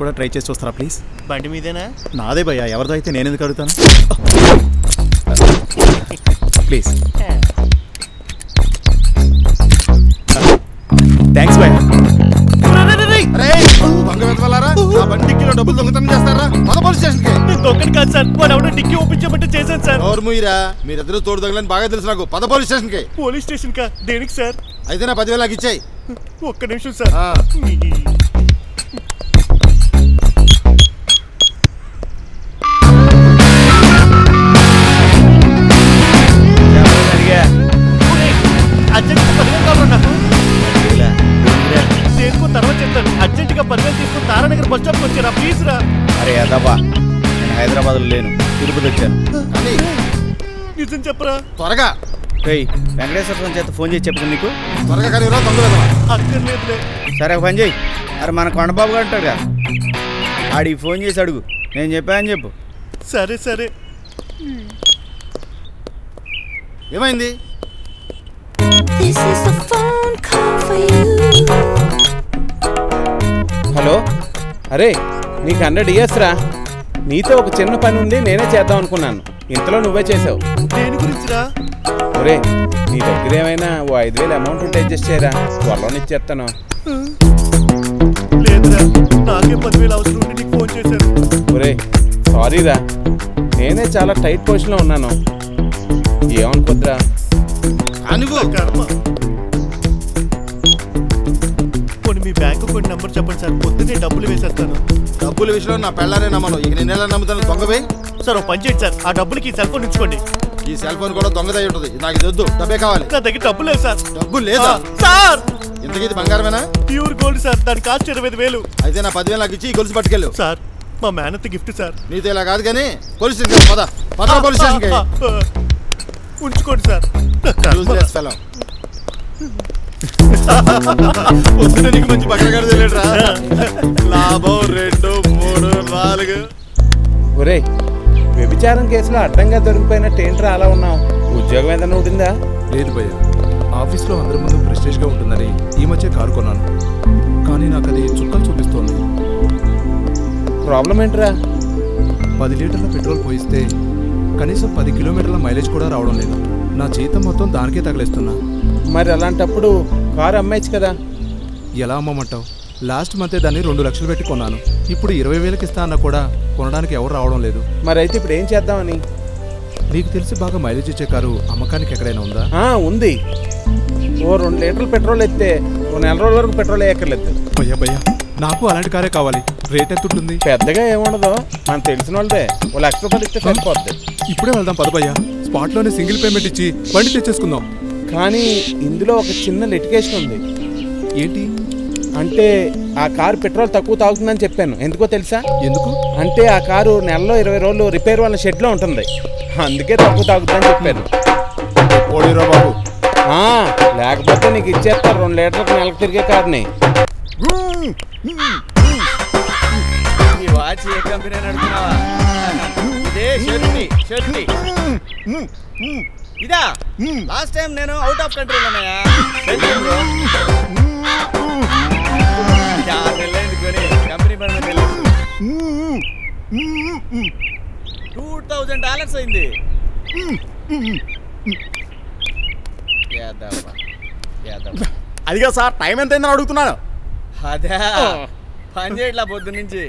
కూడా ట్రై చేసి చూస్తారా ప్లీజ్? బండి మీదేనా? నాదే భయ్యా, ఎవరిదో అయితే నేను ఎందుకు అడుగుతాను? ప్లీజ్. థ్యాంక్స్ భయ్యా. బండికి డబ్బులు దొంగతనం చేస్తారా? మన పోలీస్ స్టేషన్కి. దొంగని కాదు సార్, వాడు ఎవడో డిక్కి ఒప్పించబట్టి చేశాను సార్. ఎవరు మీరా? మీరిద్దరు తోడు దొంగలని బాగా తెలుసు నాకు. పద పోలీస్ స్టేషన్కి. పోలీస్ స్టేషన్ కా? దేనికి సార్? అయితే నా 10,000 నాకు ఇచ్చాయి. ఒక్క నిమిషం సార్. అర్జెంట్గా 10,000 కావాలి నాకు. దేనికో తర్వాత చెప్తాను. అర్జెంట్గా 10,000 తీసుకుని తారానగర్ బస్ స్టాప్కి వచ్చారా ప్లీజ్ రా. అరే అదవ్వా, నేను హైదరాబాద్లో లేను, తిరుపతి వచ్చాను. నిజం చెప్పరా? త్వరగా. వెంకటేశ్వర స్వామి చేత ఫోన్ చేసి చెప్తాను నీకు. త్వరగా కానీ దొంగ అక్కర్లేదులే. సరే ఒక పని చేయి, అరే మన కొండబాబు గారు అంటాడు కదా, ఆడికి ఫోన్ చేసి అడుగు, నేను చెప్పానని చెప్పు. సరే సరే. ఏమైంది? హలో, అరే నీకు 100 ఇయర్స్ రా. నీతో ఒక చిన్న పని ఉంది, నేనే చేద్దాం అనుకున్నాను, ఇంతలో నువ్వే చేసావు. దేని గురించిరా? ఒరే నీ దగ్గర ఏమైనా ఓ 5,000 అమౌంట్ ఉంటే అడ్జస్ట్ చేయరా, త్వరలోనే ఇచ్చేస్తాను. లేదురా, నాకే 10,000 అవసరం ఉంటే నీకు ఫోన్ చేశాను. ఒరే సారీరా, నేనే చాలా టైట్ పొజిషన్లో ఉన్నాను, ఏమనుకోద్దురా. కర్మ. కొన్ని మీ బ్యాంకు కొన్ని నెంబర్ చెప్పండి సార్, పొద్దున్నే డబ్బులు వేసేస్తాను. డబ్బుల విషయంలో నా పెళ్ళారే నమ్మను, ఇక నేను ఎలా నమ్ముతాను? దొంగవే సార్. ఓ పని చేయండి సార్, ఆ డబ్బులకి ఈ సెల్ ఫోన్ ఉంచుకోండి. ఈ సెల్ ఫోన్ కూడా దొంగదై ఉంటుంది, నాకు ఇది వద్దు. డబ్బే కావాలి. నా దగ్గర డబ్బు లేదు సార్. డబ్బు లేదా సార్? ఇంతకీ ఇది బంగారమేనా? ప్యూర్ గోల్డ్ సార్, దాని కాస్ట్ 25,000. అయితే నా 10,000 నాకు ఇచ్చి ఈ గొలుసు పట్టుకెళ్ళు. సార్ మా మేనత్ గిఫ్ట్ సార్. నీతో ఇలా కాదు కానీ పోలీస్ స్టేషన్ పద. పద పోలీస్ స్టేషన్కి. ఉంచుకోండి సార్. పొద్దున నీకు మంచి బట్టగారు తెలియట్రా. లాభం 2, 3, 4. ఒరే వ్యభిచారం కేసులో అడ్డంగా దొరికిపోయినట్టు ఏంట్రా అలా ఉన్నావు? ఉద్యోగం ఏదైనా ఉంటుందా? లేదు భయ్య, ఆఫీస్లో అందరి ముందు ప్రెస్టేజ్గా ఉంటుందని ఈ మధ్య కారు కొన్నాను, కానీ నాకు అది చుక్కలు చూపిస్తోంది. ప్రాబ్లం ఏంట్రా? 10 లీటర్ల పెట్రోల్ పోయిస్తే కనీసం 10 కిలోమీటర్ల మైలేజ్ కూడా రావడం లేదు. నా జీతం మొత్తం దానికే తగిలేస్తున్నా. మరి అలాంటప్పుడు కారు అమ్మేచ్చు కదా. ఎలా అమ్మమంటావు? లాస్ట్ మంతే దాన్ని 2 లక్షలు పెట్టి కొన్నాను. ఇప్పుడు 20,000కి ఇస్తా అన్నా కూడా కొనడానికి ఎవరు రావడం లేదు. మరి అయితే ఇప్పుడు ఏం చేద్దామని? నీకు తెలిసి బాగా మైలేజ్ ఇచ్చే కారు అమ్మకానికి ఎక్కడైనా ఉందా? ఉంది. ఓ 2 లీటర్లు పెట్రోల్ ఎత్తే ఓ 4 రోజుల వరకు పెట్రోల్ వేయక్కర్లేదు. భయ్యా నాకు అలాంటి కారే కావాలి. రేట్ ఎంత ఉంటుంది? పెద్దగా ఏముండదు, మనకు తెలిసిన వాళ్ళదే. ఓ 1,00,000 రూపాయలు ఇస్తే సరిపోద్ది. ఇప్పుడే వెళ్దాం పద భయ్యా, స్పాట్లోనే సింగిల్ పేమెంట్ ఇచ్చి బండి తెచ్చేసుకుందాం. కానీ ఇందులో ఒక చిన్న లిటిగేషన్ ఉంది. ఏంటి అంటే ఆ కారు పెట్రోల్ తక్కువ తాగుతుందని చెప్పాను, ఎందుకో తెలుసా? ఎందుకు అంటే ఆ కారు నెలలో 20 రోజులు రిపేర్ వాళ్ళ షెడ్లో ఉంటుంది, అందుకే తక్కువ తాగుతుందని చెప్పాను. ఓడిరా బాబు. లేకపోతే నీకు ఇచ్చేస్తారు 2 లీటర్లకు నెలకు తిరిగే కారుని. ఈ వాచ్ ఏ కంపెనీ నడుపుతున్నావా? ఇదే షర్టీ. ఇదా లాస్ట్ టైం నేను అవుట్ ఆఫ్ కంట్రీలో ఉన్నాయా? 6 నెలలైంది కొని కంపెనీ పని వెళ్ళి $2,000 అయింది. అదిగా సార్, టైం ఎంత అయిందని అడుగుతున్నాను. అదే పని చేయట్లా పొద్దు నుంచి.